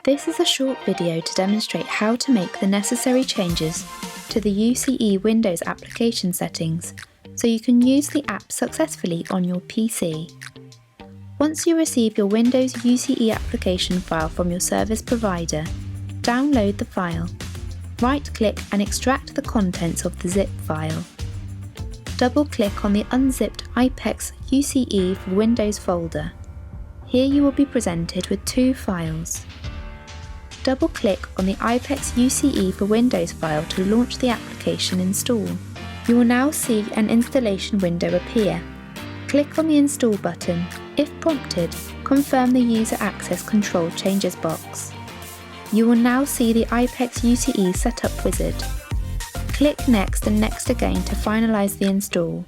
This is a short video to demonstrate how to make the necessary changes to the UCE Windows application settings so you can use the app successfully on your PC. Once you receive your Windows UCE application file from your service provider, download the file. Right-click and extract the contents of the zip file. Double-click on the unzipped IPEX UCE for Windows folder. Here you will be presented with two files. Double-click on the IPEX UCE for Windows file to launch the application install. You will now see an installation window appear. Click on the Install button. If prompted, confirm the User Access Control Changes box. You will now see the IPEX UCE Setup wizard. Click Next and Next again to finalise the install.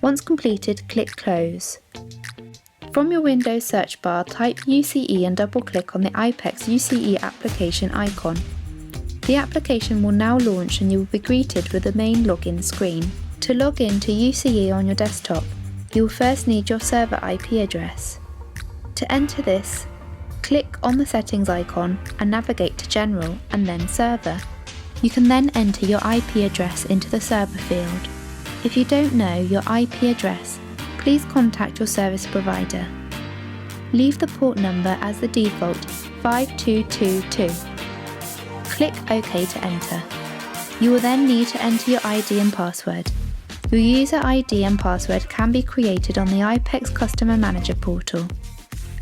Once completed, click Close. From your Windows search bar, type UCE and double-click on the IPEX UCE application icon. The application will now launch and you will be greeted with the main login screen. To log in to UCE on your desktop, you will first need your server IP address. To enter this, click on the settings icon and navigate to General and then Server. You can then enter your IP address into the server field. If you don't know your IP address, please contact your service provider. Leave the port number as the default 5222. Click OK to enter. You will then need to enter your ID and password. Your user ID and password can be created on the IPEX Customer Manager portal.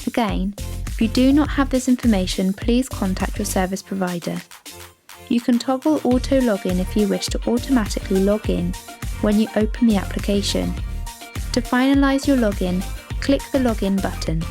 Again, if you do not have this information, please contact your service provider. You can toggle auto login if you wish to automatically log in when you open the application. To finalise your login, click the Login button.